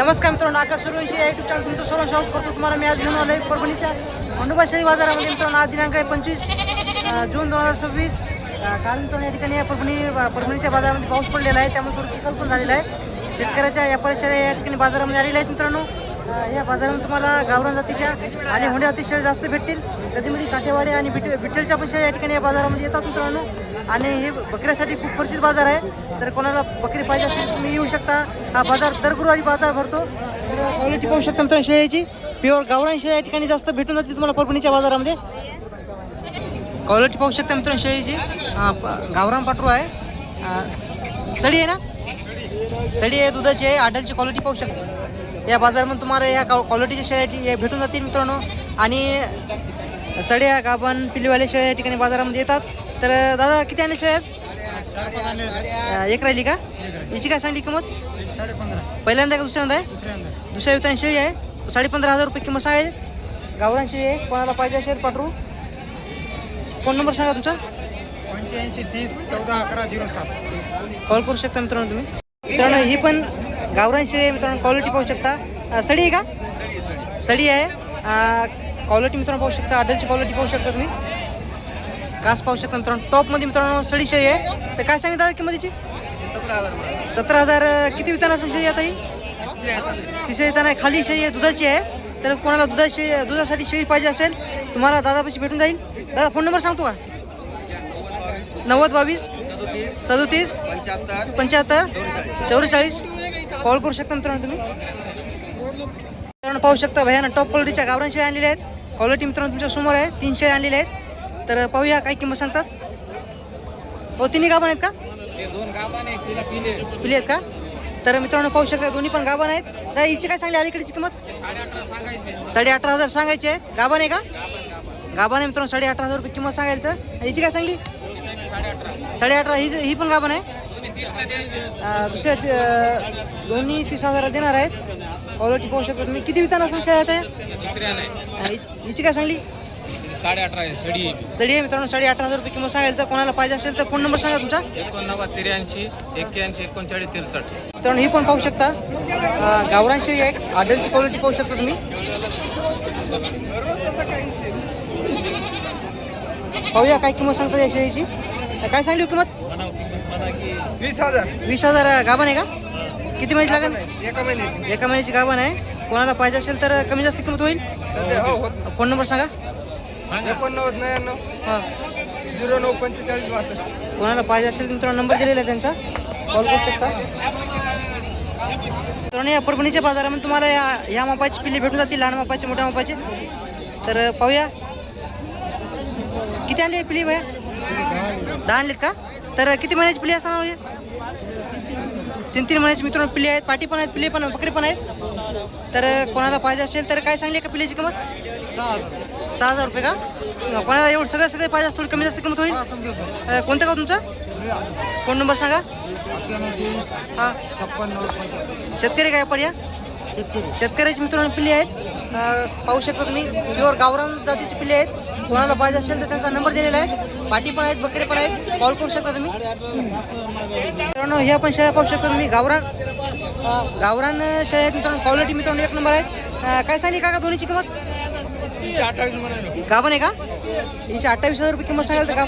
नमस्कार मित्रांनो, आकाश सूर्यवंशी या यूट्यूब चॅनल तुमचं सर्व स्वागत करतो. तुम्हाला मी आज घेऊन आलो आहे परभणीच्या खंडोबा शेळी बाजारामध्ये. मित्रांनो, आज दिनांक आहे 25 जून 2026. काल मित्रांनो या ठिकाणी परभणीच्या बाजारामध्ये पाऊस पडलेला आहे, त्यामुळे थोडं चिखल पण झालेला आहे. शेतकऱ्याच्या व्यापारी शेळ्या या ठिकाणी बाजारामध्ये आलेल्या आहेत. मित्रांनो, या बाजारामध्ये तुम्हाला गावरान जातीच्या आणि होंड्या जाती शेळ्या जास्त भेटतील. कधीमध्ये काठेवाडी आणि विठ्ठलच्या पण शेळ्या या ठिकाणी या बाजारामध्ये येतात मित्रांनो. आणि हे बकऱ्यासाठी खूप प्रसिद्ध बाजार आहे. तर कोणाला बकरी पाहिजे असेल तुम्ही येऊ शकता. हा बाजार दर गुरुवारी बाजार भरतो. तर क्वालिटी पाहू शकता मित्रांनो शेळ्याची. प्युअर गावरान शेळ्या या ठिकाणी जास्त भेटून जाते तुम्हाला परभणीच्या बाजारामध्ये. क्वालिटी पाहू शकता मित्रांनो शेळीची. गावरान पाटरू आहे. सडी आहे ना, सडी आहे, दुधाची आहे, आडलची क्वालिटी पाहू शकता. या बाजारामध्ये तुम्हाला या क्वालिटीच्या शेळ्या भेटून जातील मित्रांनो. आणि सड्या गाभण पिल्लीवाले शेळ्या या ठिकाणी बाजारामध्ये येतात. तर दादा किती आणले शेळ्या आज? एक राहिली का? हिची काय सांगली किंमत? पहिल्यांदा का दुसऱ्यांदा आहे? दुसऱ्या विताने शेळी आहे. 15,500 रुपये किंमत आहे. गावरान शेळी आहे. कोणाला पाहिजे असेल पाठवू. फोन नंबर सांगा तुमचा. 85 30 14 11 07. कॉल करू शकता मित्रांनो तुम्ही. मित्रांनो ही पण गावरान शेळी आहे मित्रांनो. क्वालिटी पाहू शकता. सडी आहे का? सडी आहे. क्वालिटी मित्रांनो पाहू शकता. आडलची क्वालिटी पाहू शकता तुम्ही. कास पाहू शकता मित्रांनो. टॉपमध्ये मित्रांनो सडी शेळी आहे. तर काय सांगितलं दादा किंमतीची? 17,000. किती विताना असेल शेळी आता ही? तिसऱ्या विताना खाली शेळी आहे, दुधाची आहे. तर कोणाला दुधासाठी शेळी पाहिजे असेल तुम्हाला दादापाशी भेटून जाईल. दादा फोन नंबर सांगतो का? 90 22 37 75 44. कॉल करू शकता मित्रांनो तुम्ही. मित्रांनो पाहू शकता भयानं टॉप क्वालिटीच्या गावरान शेळ्या आणलेल्या आहेत. क्वालिटी मित्रांनो तुमच्या समोर आहे. 3 शेळ्या आणलेल्या आहेत. तर पाहूया काय किंमत सांगतात. हो, तिन्ही गाभण आहेत का? पिले आहेत का? तर मित्रांनो पाहू शकता दोन्ही पण गाभण आहेत. तर हिची काय सांगली अलीकडची किंमत? 18,500 सांगायची आहे. गाभण आहे का? गाभण आहे मित्रांनो. 18,500 रुपये किंमत सांगायला. तर हिची काय सांगली? 18,500. ही पण गाभण आहे. दुसऱ्या दोन्ही 30,000 देणार आहेत. क्वालिटी पाहू शकता तुम्ही. किती विताना संशय आहेत? हिची काय सांगली? 18,500 सडी आहे मित्रांनो. 18,500 रुपये किंमत सांगायला. तर कोणाला पाहिजे असेल तर फोन नंबर सांगा तुमचा. 89 83 81 39 63. मित्रांनो ही पण पाहू शकता. गावरान शेळी आहे. आडलची क्वालिटी पाहू शकता तुम्ही. पाहूया काय किंमत सांगतात या शेळीची. काय सांगली किंमत? 20,000. 20,000. गाभण आहे का? किती महिन्याची लागेल? एका महिन्याची. एका महिन्याची गाभण आहे. कोणाला पाहिजे असेल तर कमी जास्त किंमत होईल. फोन नंबर सांगा. 89 99 हां 09 45 62. कोणाला पाहिजे असेल मित्रांनो नंबर दिलेला आहे त्यांचा. कॉल करू शकता. मित्रांनो या परभणीच्या बाजारामध्ये तुम्हाला या मापाची पिल्ले भेटून जातील. लहान मापाचे, मोठ्या मापाचे. तर पाहूया किती आणले पिल्ली भया? 10 आणलेत का? तर किती महिन्याची पिल्ली असणार? 3 महिन्याची मित्रांनो पिल्ली आहेत. पाटी पण आहेत, पिल्ले पण, बकरी पण आहेत. तर कोणाला पाहिजे असेल तर काय सांगली का पिल्लीची किंमत? 6,000 रुपये का? कोणाला एवढं सगळे पाहिजे थोडी कमी जास्त किंमत होईल. कोणतं गाव तुमचं? फोन नंबर सांगा. हां शेतकरी काय पर्या? शेतकऱ्याची मित्रांनो पिल्ली आहेत. पाहू शकता तुम्ही. प्युअर गावरान जातीची पिल्ली आहेत. कोणाला पाहिजे असेल तर त्यांचा नंबर दिलेला आहे. पाटी पण आहेत, बकरी पण आहेत. कॉल करू शकता तुम्ही. मित्रांनो ह्या पण शेळ्या पाहू शकता तुम्ही. गावरान शेळ्या आहेत मित्रांनो. क्वालिटी मित्रांनो 1 नंबर आहेत. काय सांगली का दोन्हीची किंमत? 28 गाभण आहे का? हिची 28,000 रुपये किंमत सांगाल. तर का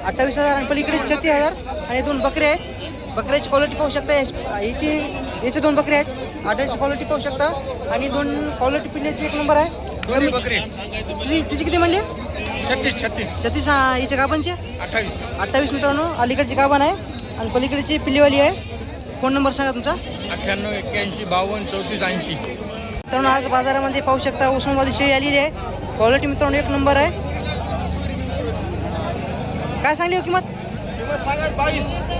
28,000. आणि पलीकडे 36,000. आणि 2 बकरे आहेत. बकऱ्याची क्वालिटी पाहू शकता. याचे 2 बकरे आहेत. आड्याची क्वालिटी पाहू शकता. आणि 2 क्वालिटी पिल्ल्याची 1 नंबर आहे. बकरी. तिची किती म्हणली? 36. 36. हिच्या गाभांची 28 मित्रांनो. अलीकडची गाभान आहे आणि पलीकडची पिल्लीवाली आहे. फोन नंबर सांगा तुमचा. 98 81 52 34 80. मित्रांनो आज बाजारामध्ये पाहू शकता उस्मानाबादी शेळी आलेली आहे. क्वालिटी मित्रांनो 1 नंबर आहे. काय सांगली हो किंमत?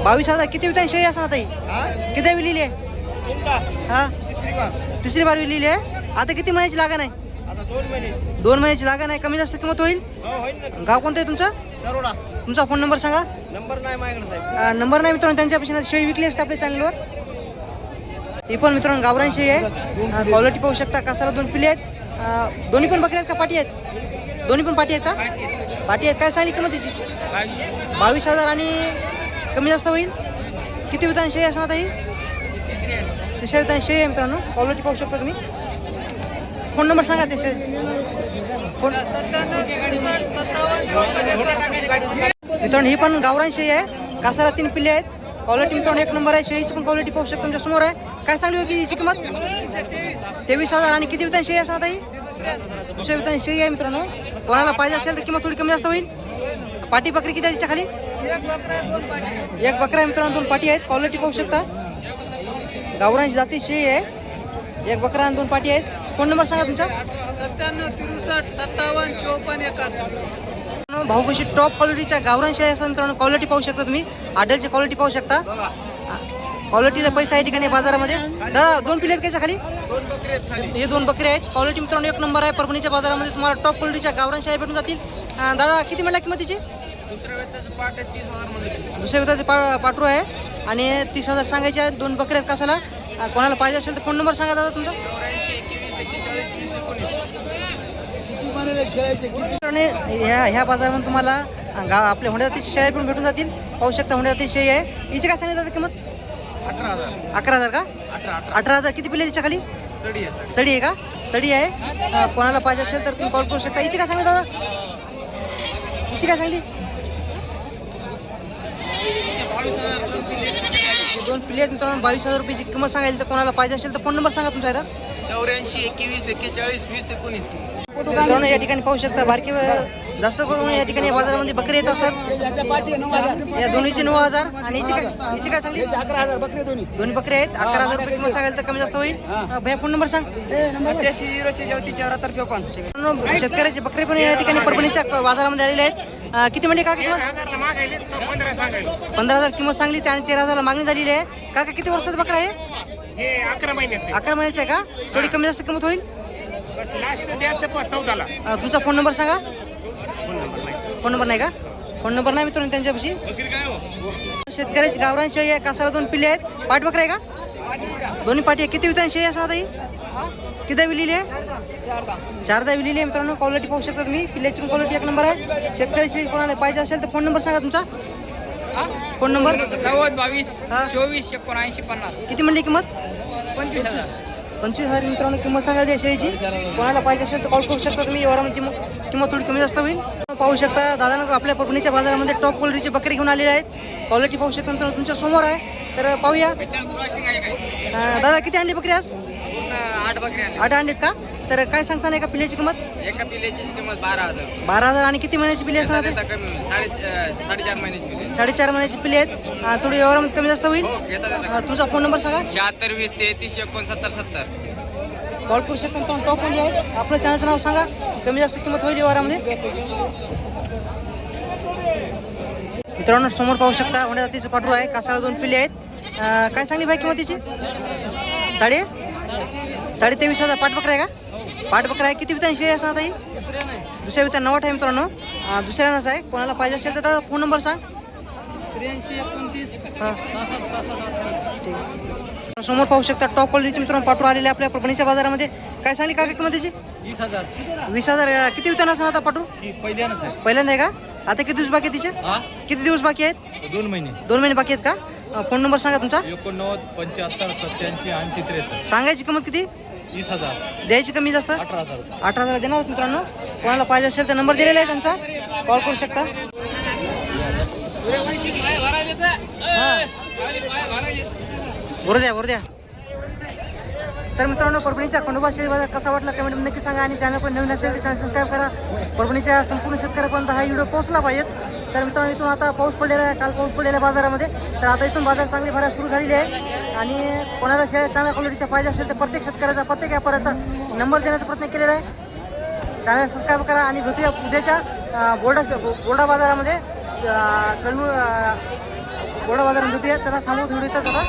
22,000. किती विताने शेळी असणार आता ही? किती विलेली आहे? हां तिसरी बार विलेली आहे. आता किती महिन्याची लागण आहे? 2 महिन्याची लागण आहे. कमी जास्त किंमत होईल. गाव कोणतं आहे तुमचं? तुमचा फोन नंबर सांगा. नंबर नाही माझ्याकडे. नंबर नाही मित्रांनो. त्यांच्यापेक्षा शेळी विकली असते आपल्या चॅनलवर. ही पण मित्रांनो गावरान शेळी आहे. क्वालिटी पाहू शकता. कासाला 2 पिल्ले आहेत. दोन्ही पण बकरी आहेत का पाटी आहेत? दोन्ही पण पाटी आहेत का? पाटी आहेत. काय सांगली किंमत तिची? 22,000. आणि कमी जास्त होईल. किती विधान शेळी असणार ही? तिसऱ्या विताने शेळी आहे मित्रांनो, क्वालिटी पाहू शकता तुम्ही. फोन नंबर सांगा ते फोन. मित्रांनो ही पण गावरान शेळी आहे, कासाला 3 पिल्ले आहेत. क्वालिटी मित्रांनो एक नंबर आहे. शेळीची पण क्वालिटी पाहू शकता तुमच्या समोर आहे. काय सांगली होती हिची किंमत? 23,000. आणि किती विताने शेळी असणार ताई? दुसऱ्या विताने शेळी आहे मित्रांनो. कोणाला पाहिजे असेल तर किंमत थोडी कमी जास्त होईल. पाटी बकरी किती आहे तिच्या खाली? एक बकरा आहे मित्रांनो, 2 पाटी आहेत. क्वालिटी पाहू शकता, गावरान जाती शेळी आहे. एक बकरा आणि 2 पाटी आहेत. फोन नंबर सांगा तुमचा. 97 भाऊपाशी टॉप क्वालिटीच्या गावरान शेळी असतात मित्रांनो. क्वालिटी पाहू शकता तुम्ही, आडलची क्वालिटी पाहू शकता. क्वालिटीला पैसा आहे ठिकाणी बाजारामध्ये. दादा 2 पिल्ले आहेत त्याच्या खाली? हे 2 बकरे आहेत. क्वालिटी मित्रांनो एक नंबर आहे. परभणीच्या बाजारामध्ये तुम्हाला टॉप क्वालिटीच्या गावरान शेळ्या भेटून जातील. दादा किती म्हणला किंमतीची? दुसऱ्या विताचे पाटरू आहे आणि 30,000 सांगायचे आहेत. 2 बकरे आहेत कासाला. कोणाला पाहिजे असेल तर फोन नंबर सांगा दादा तुमचा. ह्या बाजारामध्ये तुम्हाला आपल्या होंड्या जातीची शेळ्या पण भेटून जातील. पाहू शकता होंड्या जातीची शेळी आहे. हिची काय सांगितलं दादा किंमत? 11,000 का? 18,000. किती पिल्ले तिच्या खाली? सडी आहे का? सडी आहे. कोणाला पाहिजे असेल तर तुम्ही कॉल करू शकता. हिची काय सांगितलं दादा? हिची काय सांगली? 2 पिल्ले आहेत मित्रांनो. 22,000 रुपयाची किंमत सांगायला. तर कोणाला पाहिजे असेल तर फोन नंबर सांगा तुमचा. 84 21 41 20 19. मित्रांनो या ठिकाणी पाहू शकता बारकी जास्त करून या ठिकाणी बाजारामध्ये बकरी येत असतात. या दोन्हीची 9,000. आणि हिची काय सांगली? 11,000 बकरे दोन्ही. दोन्ही बकरी आहेत. 11,000 रुपये किंमत सांगायला तर कमी जास्त होईल. भैया फोन नंबर सांग. 88 शेतकऱ्याचे बकरी पण या ठिकाणी परभणीच्या बाजारामध्ये आलेले आहेत. किती म्हणजे काका किंमत? 15,000 किंमत सांगली. त्याने 13,000 मागणी झालेली आहे. काका किती वर्षाचा बकरा आहे? 11 महिन्याचे 11 महिन्याचे आहे का? थोडी कमी जास्त किंमत होईल. लास्ट द्यायचं 14ला. तुमचा फोन नंबर सांगा. फोन नंबर नाही का? फोन नंबर नाही मित्रांनो त्यांच्यापाशी. शेतकऱ्याची गावरान शेळी आहे. कासाला 2 पिल्ले आहेत. पाठ बकरा आहे का? दोन्ही पाठी आहे. किती विताने शेळी असणार ताई? किती विलेली आहे? 4दा विलेली आहे मित्रांनो. क्वालिटी पाहू शकता तुम्ही. पिल्ल्याची पण क्वालिटी एक नंबर आहे. शेतकरी शेळी कोणाला पाहिजे असेल तर फोन नंबर सांगा तुमचा. Phone number 90 22 24 79 50. किती म्हणली किंमत? 25,000. 25,000 मित्रांनो किंमत सांगायची आहे शेळीची. कोणाला पाहिजे असेल तर कॉल करू शकता तुम्ही. व्यवहारामध्ये किंमत थोडी कमी जास्त होईल. पाहू शकता दादानं आपल्या परभणीच्या बाजारामध्ये टॉप क्वालिटीचे बकरी घेऊन आलेले आहेत. क्वालिटी पाहू शकता मित्रांनो तुमच्या समोर आहे. तर पाहूया. दादा किती आणली बकरी आज? 8 बकरी आणले. 8 आणलीत का? तर काय सांगता नाही का पिल्ल्याची किंमत? एका पिल्ल्याची किंमत 12,000. 12,000. आणि किती महिन्याची पिल्ली असणार ते? 4.5 महिन्याची पिल्ले. 4.5 महिन्याची पिल्ली आहेत. थोडी व्यवहारामध्ये कमी जास्त होईल. तुमचा फोन नंबर सांगा. 76 20 33 69 70. कॉल करू शकता मित्रांनो. टॉपमध्ये आहे. आपलं चॅनलचं नाव सांगा. कमी जास्त किंमत होईल व्यवहारामध्ये. मित्रांनो समोर पाहू शकता होंड्या जातीचं पाठरू आहे. कासाला 2 पिल्ले आहेत. काय सांगली भाई किंमतीची? 23,000. पाठ बकरा आहे का? पाठ बकरा आहे. किती विताने शेळी असणार ताई? दुसऱ्या विताने 9 आहे मित्रांनो. दुसऱ्यानाच आहे. कोणाला पाहिजे असेल तर दादा फोन नंबर सांग. 83 29 हां ठीक. समोर पाहू शकता टॉप क्वालिटीचे मित्रांनो पाठरू आलेले आपल्या परभणीच्या बाजारामध्ये. काय सांगली का किंमतीची? 20,000. किती विताने असणार आता पाठरू? पहिल्यांदा आहे का? आता किती दिवस बाकी आहे तिचे? किती दिवस बाकी आहेत? 2 महिने. 2 महिने बाकी आहेत का? फोन नंबर सांगा तुमचा. 89 75 87 80 63. सांगायची किंमत किती? 20,000. द्यायची कमी जास्त? 18,000. 18,000 देणार आहोत मित्रांनो. कोणाला पाहिजे असेल तर नंबर दिलेला आहे त्यांचा. कॉल करू शकता. बरं द्या. तर मित्रांनो परभणीच्या खंडोबा शेळी बाजार कसा वाटला कमेंटमध्ये नक्की सांगा. आणि चॅनल पण नवीन असेल तर चॅनल सबस्क्राईब करा. परभणीच्या संपूर्ण शेतकऱ्यापर्यंत हा व्हिडिओ पोहोचला पाहिजेत. तर मित्रांनो इथून आता पाऊस पडलेला आहे. काल पाऊस पडलेला आहे बाजारामध्ये. तर आता इथून बाजार चांगली भरायला सुरू झालेली आहे. आणि कोणाला शेळ्या चांगल्या क्वालिटीच्या पाहिजे असेल तर प्रत्येक शेतकऱ्याचा प्रत्येक व्यापाऱ्याचा नंबर देण्याचा प्रयत्न केलेला आहे. चॅनल सबस्क्राईब करा. आणि भेटूया उद्याच्या बोर्डा बाजारामध्ये बोर्डा बाजारात भेटूया. चला थांबवत व्हिडिओ आता.